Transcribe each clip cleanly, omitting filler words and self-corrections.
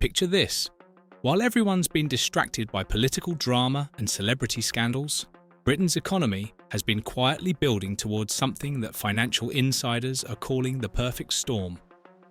Picture this. While everyone's been distracted by political drama and celebrity scandals, Britain's economy has been quietly building towards something that financial insiders are calling the perfect storm.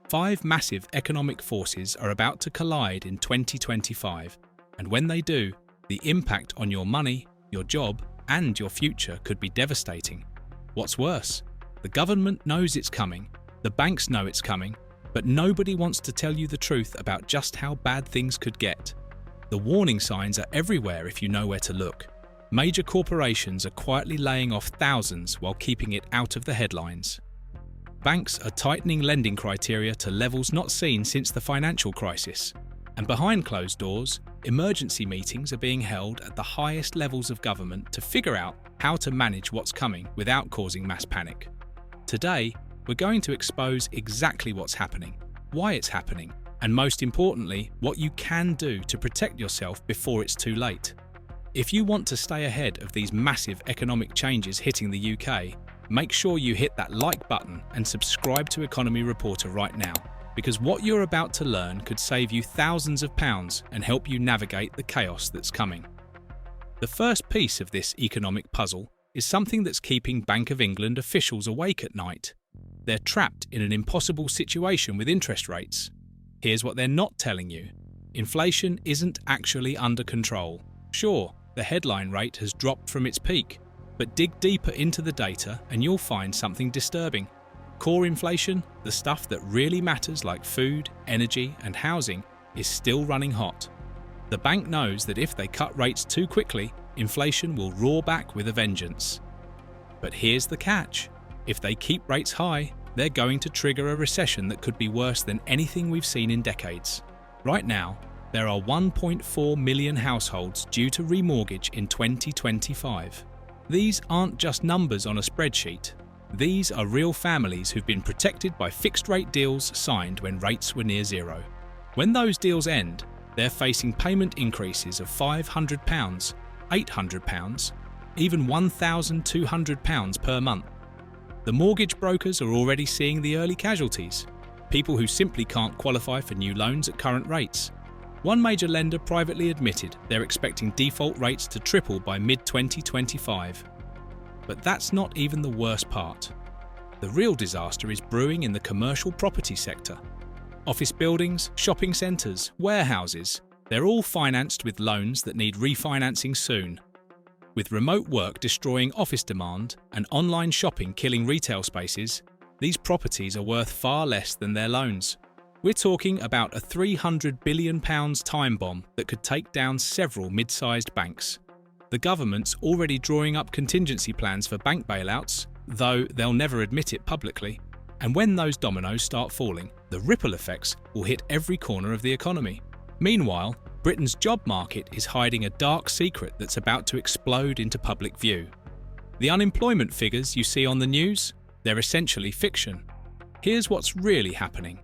5 massive economic forces are about to collide in 2025, and when they do, the impact on your money, your job, and your future could be devastating. What's worse, the government knows it's coming, the banks know it's coming, but nobody wants to tell you the truth about just how bad things could get. The warning signs are everywhere if you know where to look. Major corporations are quietly laying off thousands while keeping it out of the headlines. Banks are tightening lending criteria to levels not seen since the financial crisis. And behind closed doors, emergency meetings are being held at the highest levels of government to figure out how to manage what's coming without causing mass panic. Today, we're going to expose exactly what's happening, why it's happening, and most importantly, what you can do to protect yourself before it's too late. If you want to stay ahead of these massive economic changes hitting the UK, make sure you hit that like button and subscribe to Economy Reporter right now, because what you're about to learn could save you thousands of pounds and help you navigate the chaos that's coming. The first piece of this economic puzzle is something that's keeping Bank of England officials awake at night. They're trapped in an impossible situation with interest rates. Here's what they're not telling you. Inflation isn't actually under control. Sure, the headline rate has dropped from its peak, but dig deeper into the data and you'll find something disturbing. Core inflation, the stuff that really matters like food, energy, and housing, is still running hot. The bank knows that if they cut rates too quickly, inflation will roar back with a vengeance. But here's the catch. If they keep rates high, they're going to trigger a recession that could be worse than anything we've seen in decades. Right now, there are 1.4 million households due to remortgage in 2025. These aren't just numbers on a spreadsheet. These are real families who've been protected by fixed-rate deals signed when rates were near zero. When those deals end, they're facing payment increases of £500, £800, even £1,200 per month. The mortgage brokers are already seeing the early casualties, people who simply can't qualify for new loans at current rates. One major lender privately admitted they're expecting default rates to triple by mid-2025. But that's not even the worst part. The real disaster is brewing in the commercial property sector. Office buildings, shopping centres, warehouses, they're all financed with loans that need refinancing soon. With remote work destroying office demand and online shopping killing retail spaces, these properties are worth far less than their loans. We're talking about a £300 billion time bomb that could take down several mid-sized banks. The government's already drawing up contingency plans for bank bailouts, though they'll never admit it publicly. And when those dominoes start falling, the ripple effects will hit every corner of the economy. Meanwhile, Britain's job market is hiding a dark secret that's about to explode into public view. The unemployment figures you see on the news, they're essentially fiction. Here's what's really happening.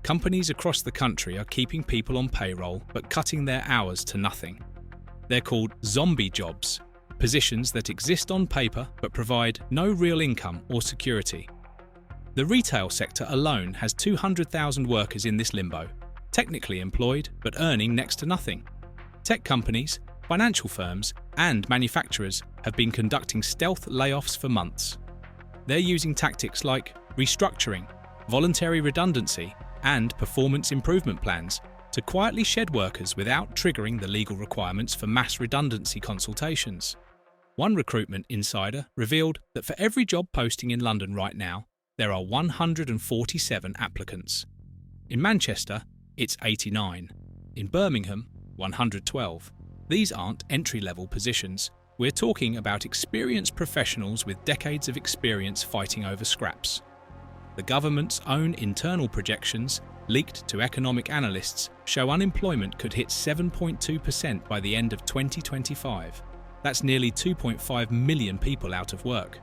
Companies across the country are keeping people on payroll but cutting their hours to nothing. They're called zombie jobs, positions that exist on paper but provide no real income or security. The retail sector alone has 200,000 workers in this limbo, technically employed but earning next to nothing. Tech companies, financial firms, and manufacturers have been conducting stealth layoffs for months. They're using tactics like restructuring, voluntary redundancy, and performance improvement plans to quietly shed workers without triggering the legal requirements for mass redundancy consultations. One recruitment insider revealed that for every job posting in London right now, there are 147 applicants. In Manchester, it's 89. In Birmingham, 112. These aren't entry-level positions. We're talking about experienced professionals with decades of experience fighting over scraps. The government's own internal projections, leaked to economic analysts, show unemployment could hit 7.2% by the end of 2025. That's nearly 2.5 million people out of work.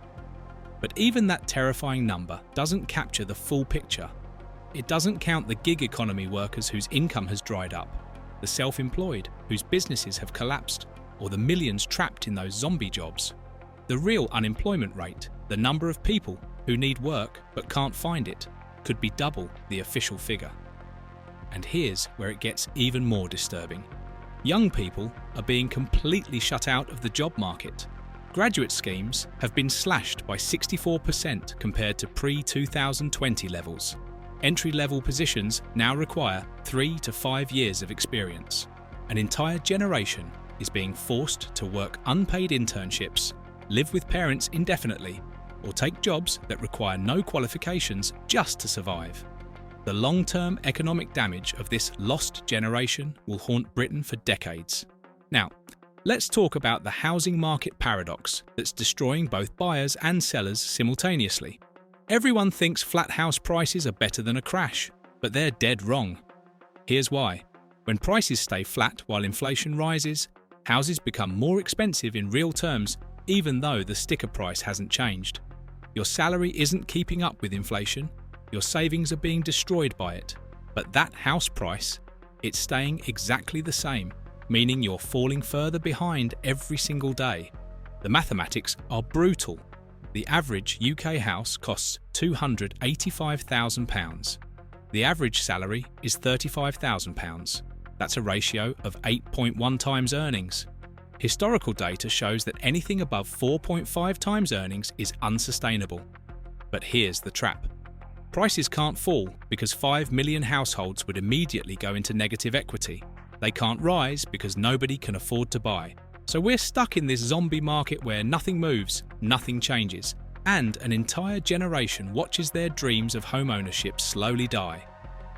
But even that terrifying number doesn't capture the full picture. It doesn't count the gig economy workers whose income has dried up, the self-employed whose businesses have collapsed, or the millions trapped in those zombie jobs. The real unemployment rate, the number of people who need work but can't find it, could be double the official figure. And here's where it gets even more disturbing. Young people are being completely shut out of the job market. Graduate schemes have been slashed by 64% compared to pre-2020 levels. Entry-level positions now require 3 to 5 years of experience. An entire generation is being forced to work unpaid internships, live with parents indefinitely, or take jobs that require no qualifications just to survive. The long-term economic damage of this lost generation will haunt Britain for decades. Now, let's talk about the housing market paradox that's destroying both buyers and sellers simultaneously. Everyone thinks flat house prices are better than a crash, but they're dead wrong. Here's why. When prices stay flat while inflation rises, houses become more expensive in real terms, even though the sticker price hasn't changed. Your salary isn't keeping up with inflation, your savings are being destroyed by it. But that house price, it's staying exactly the same, meaning you're falling further behind every single day. The mathematics are brutal. The average UK house costs £285,000. The average salary is £35,000. That's a ratio of 8.1 times earnings. Historical data shows that anything above 4.5 times earnings is unsustainable. But here's the trap. Prices can't fall because 5 million households would immediately go into negative equity. They can't rise because nobody can afford to buy. So we're stuck in this zombie market where nothing moves, nothing changes, and an entire generation watches their dreams of homeownership slowly die.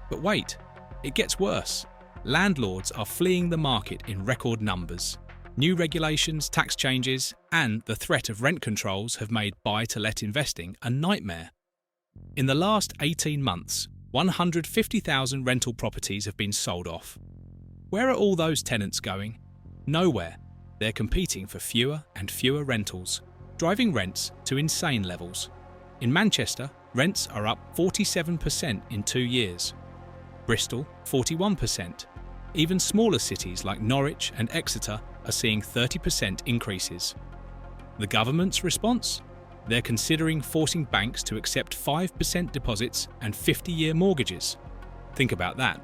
But wait, it gets worse. Landlords are fleeing the market in record numbers. New regulations, tax changes, and the threat of rent controls have made buy-to-let investing a nightmare. In the last 18 months, 150,000 rental properties have been sold off. Where are all those tenants going? Nowhere. They're competing for fewer and fewer rentals, driving rents to insane levels. In Manchester, rents are up 47% in 2 years. Bristol, 41%. Even smaller cities like Norwich and Exeter are seeing 30% increases. The government's response? They're considering forcing banks to accept 5% deposits and 50-year mortgages. Think about that.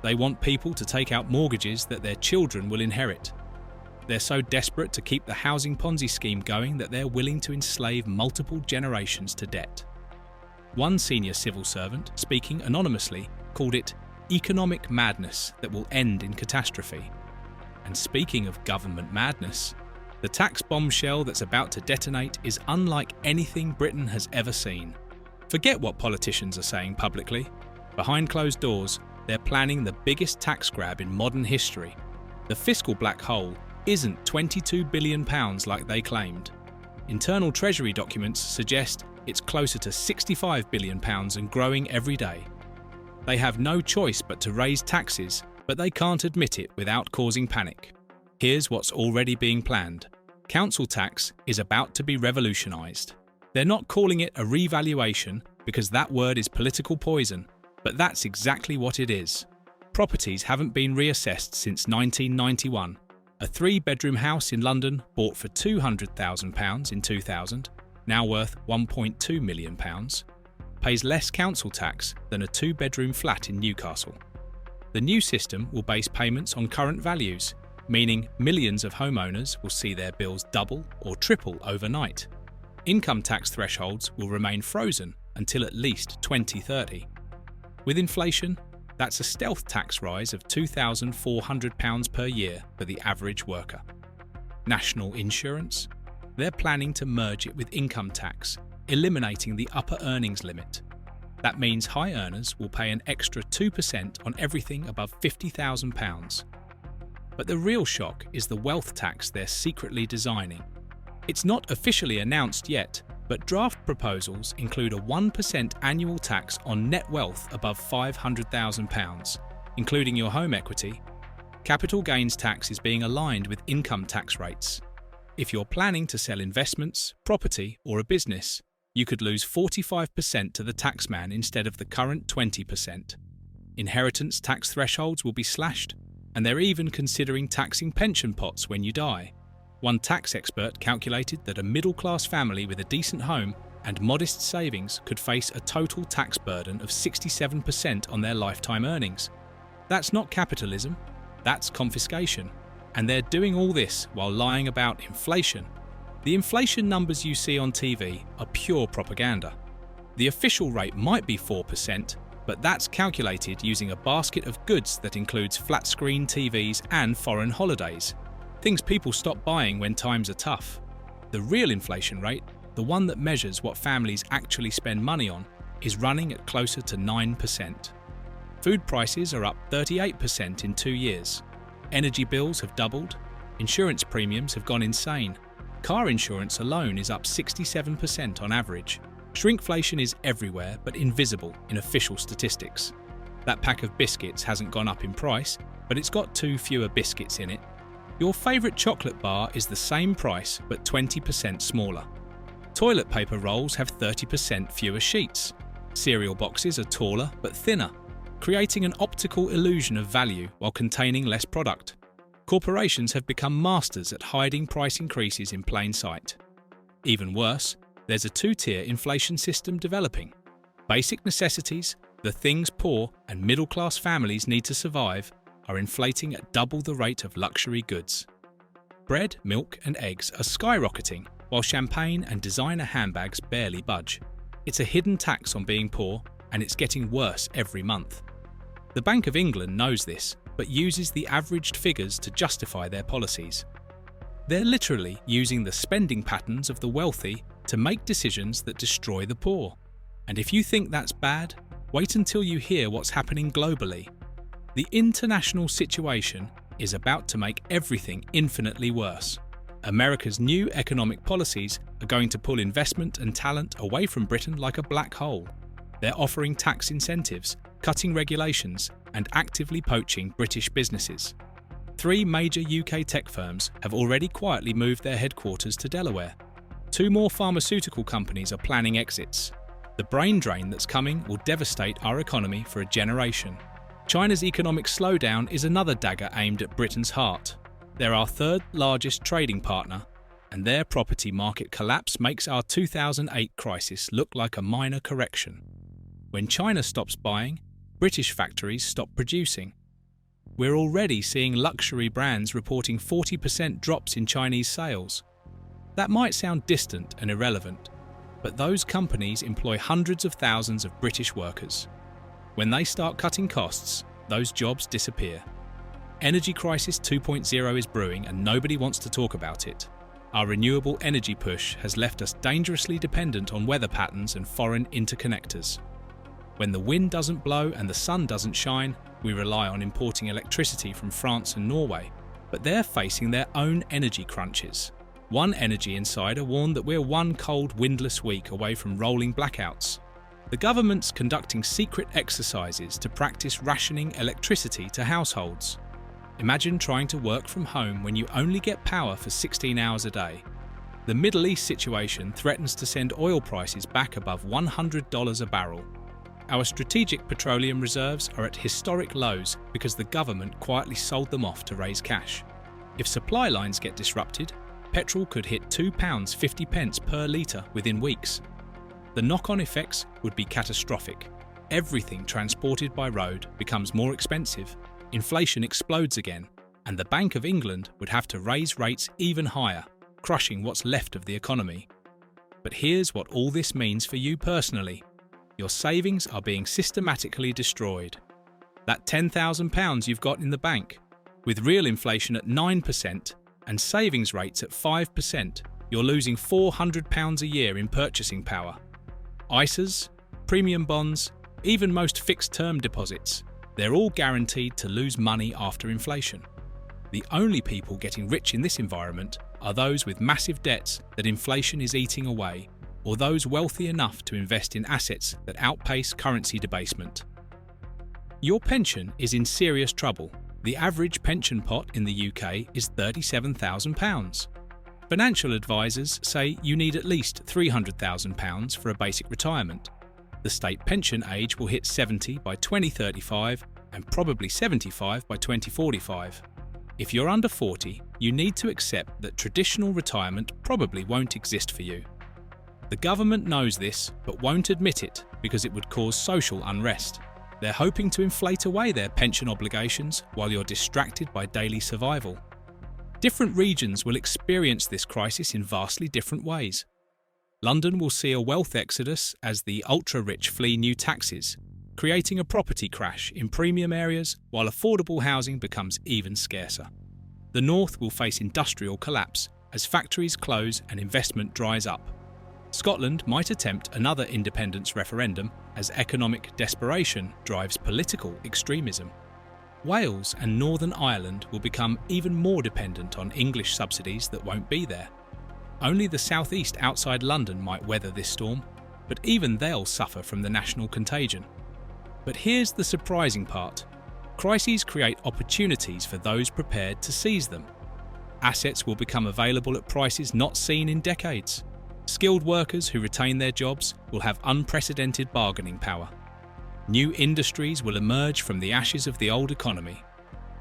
They want people to take out mortgages that their children will inherit. They're so desperate to keep the housing Ponzi scheme going that they're willing to enslave multiple generations to debt. One senior civil servant, speaking anonymously, called it economic madness that will end in catastrophe. And speaking of government madness, the tax bombshell that's about to detonate is unlike anything Britain has ever seen. Forget what politicians are saying publicly. Behind closed doors, they're planning the biggest tax grab in modern history. The fiscal black hole isn't £22 billion like they claimed. Internal Treasury documents suggest it's closer to £65 billion and growing every day. They have no choice but to raise taxes, but they can't admit it without causing panic. Here's what's already being planned. Council tax is about to be revolutionised. They're not calling it a revaluation because that word is political poison, but that's exactly what it is. Properties haven't been reassessed since 1991. A 3-bedroom house in London bought for £200,000 in 2000, now worth £1.2 million, pays less council tax than a 2-bedroom flat in Newcastle. The new system will base payments on current values, meaning millions of homeowners will see their bills double or triple overnight. Income tax thresholds will remain frozen until at least 2030. With inflation, that's a stealth tax rise of £2,400 per year for the average worker. National insurance? They're planning to merge it with income tax, eliminating the upper earnings limit. That means high earners will pay an extra 2% on everything above £50,000. But the real shock is the wealth tax they're secretly designing. It's not officially announced yet, but draft proposals include a 1% annual tax on net wealth above £500,000, including your home equity. Capital gains tax is being aligned with income tax rates. If you're planning to sell investments, property, or a business, you could lose 45% to the taxman instead of the current 20%. Inheritance tax thresholds will be slashed, and they're even considering taxing pension pots when you die. One tax expert calculated that a middle-class family with a decent home and modest savings could face a total tax burden of 67% on their lifetime earnings. That's not capitalism, that's confiscation. And they're doing all this while lying about inflation. The inflation numbers you see on TV are pure propaganda. The official rate might be 4%, but that's calculated using a basket of goods that includes flat-screen TVs and foreign holidays, things people stop buying when times are tough. The real inflation rate, the one that measures what families actually spend money on, is running at closer to 9%. Food prices are up 38% in 2 years. Energy bills have doubled. Insurance premiums have gone insane. Car insurance alone is up 67% on average. Shrinkflation is everywhere but invisible in official statistics. That pack of biscuits hasn't gone up in price, but it's got 2 fewer biscuits in it. Your favourite chocolate bar is the same price but 20% smaller. Toilet paper rolls have 30% fewer sheets. Cereal boxes are taller but thinner, creating an optical illusion of value while containing less product. Corporations have become masters at hiding price increases in plain sight. Even worse, there's a 2-tier inflation system developing. Basic necessities, the things poor and middle-class families need to survive, are inflating at double the rate of luxury goods. Bread, milk and eggs are skyrocketing, while champagne and designer handbags barely budge. It's a hidden tax on being poor, and it's getting worse every month. The Bank of England knows this, but uses the averaged figures to justify their policies. They're literally using the spending patterns of the wealthy to make decisions that destroy the poor. And if you think that's bad, wait until you hear what's happening globally. The international situation is about to make everything infinitely worse. America's new economic policies are going to pull investment and talent away from Britain like a black hole. They're offering tax incentives, cutting regulations, and actively poaching British businesses. 3 major UK tech firms have already quietly moved their headquarters to Delaware. 2 more pharmaceutical companies are planning exits. The brain drain that's coming will devastate our economy for a generation. China's economic slowdown is another dagger aimed at Britain's heart. They're our 3rd largest trading partner, and their property market collapse makes our 2008 crisis look like a minor correction. When China stops buying, British factories stop producing. We're already seeing luxury brands reporting 40% drops in Chinese sales. That might sound distant and irrelevant, but those companies employ hundreds of thousands of British workers. When they start cutting costs, those jobs disappear. Energy Crisis 2.0 is brewing and nobody wants to talk about it. Our renewable energy push has left us dangerously dependent on weather patterns and foreign interconnectors. When the wind doesn't blow and the sun doesn't shine, we rely on importing electricity from France and Norway, but they're facing their own energy crunches. One energy insider warned that we're one cold, windless week away from rolling blackouts. The government's conducting secret exercises to practice rationing electricity to households. Imagine trying to work from home when you only get power for 16 hours a day. The Middle East situation threatens to send oil prices back above $100 a barrel. Our strategic petroleum reserves are at historic lows because the government quietly sold them off to raise cash. If supply lines get disrupted, petrol could hit £2.50 per litre within weeks. The knock-on effects would be catastrophic. Everything transported by road becomes more expensive, inflation explodes again, and the Bank of England would have to raise rates even higher, crushing what's left of the economy. But here's what all this means for you personally. Your savings are being systematically destroyed. That £10,000 you've got in the bank, with real inflation at 9% and savings rates at 5%, you're losing £400 a year in purchasing power. ISAs, premium bonds, even most fixed-term deposits, they're all guaranteed to lose money after inflation. The only people getting rich in this environment are those with massive debts that inflation is eating away, or those wealthy enough to invest in assets that outpace currency debasement. Your pension is in serious trouble. The average pension pot in the UK is £37,000. Financial advisors say you need at least £300,000 for a basic retirement. The state pension age will hit 70 by 2035 and probably 75 by 2045. If you're under 40, you need to accept that traditional retirement probably won't exist for you. The government knows this, but won't admit it because it would cause social unrest. They're hoping to inflate away their pension obligations while you're distracted by daily survival. Different regions will experience this crisis in vastly different ways. London will see a wealth exodus as the ultra-rich flee new taxes, creating a property crash in premium areas while affordable housing becomes even scarcer. The North will face industrial collapse as factories close and investment dries up. Scotland might attempt another independence referendum as economic desperation drives political extremism. Wales and Northern Ireland will become even more dependent on English subsidies that won't be there. Only the southeast outside London might weather this storm, but even they'll suffer from the national contagion. But here's the surprising part. Crises create opportunities for those prepared to seize them. Assets will become available at prices not seen in decades. Skilled workers who retain their jobs will have unprecedented bargaining power. New industries will emerge from the ashes of the old economy.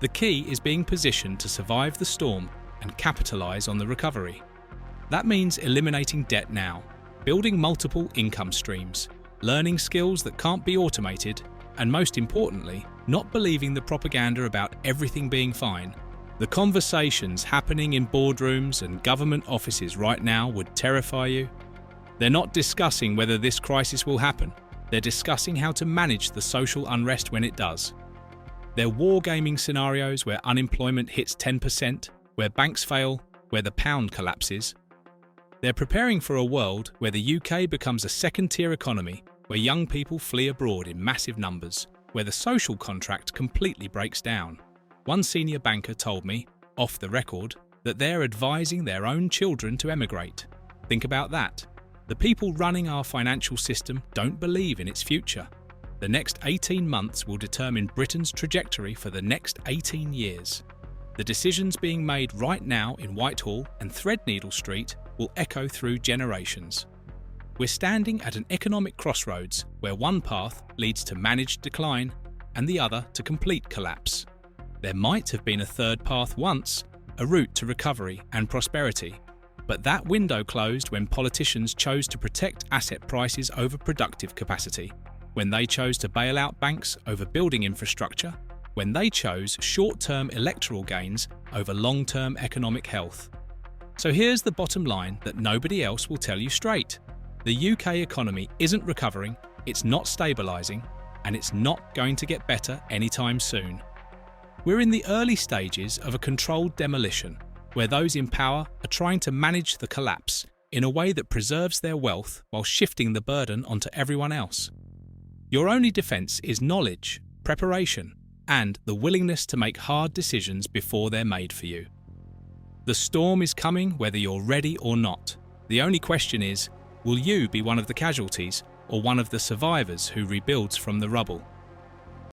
The key is being positioned to survive the storm and capitalise on the recovery. That means eliminating debt now, building multiple income streams, learning skills that can't be automated, and most importantly, not believing the propaganda about everything being fine. The conversations happening in boardrooms and government offices right now would terrify you. They're not discussing whether this crisis will happen. They're discussing how to manage the social unrest when it does. They're wargaming scenarios where unemployment hits 10%, where banks fail, where the pound collapses. They're preparing for a world where the UK becomes a second-tier economy, where young people flee abroad in massive numbers, where the social contract completely breaks down. One senior banker told me, off the record, that they're advising their own children to emigrate. Think about that. The people running our financial system don't believe in its future. The next 18 months will determine Britain's trajectory for the next 18 years. The decisions being made right now in Whitehall and Threadneedle Street will echo through generations. We're standing at an economic crossroads where one path leads to managed decline and the other to complete collapse. There might have been a third path once, a route to recovery and prosperity, but that window closed when politicians chose to protect asset prices over productive capacity, when they chose to bail out banks over building infrastructure, when they chose short-term electoral gains over long-term economic health. So here's the bottom line that nobody else will tell you straight. The UK economy isn't recovering, it's not stabilising, and it's not going to get better anytime soon. We're in the early stages of a controlled demolition, where those in power are trying to manage the collapse in a way that preserves their wealth while shifting the burden onto everyone else. Your only defence is knowledge, preparation, and the willingness to make hard decisions before they're made for you. The storm is coming whether you're ready or not. The only question is, will you be one of the casualties or one of the survivors who rebuilds from the rubble?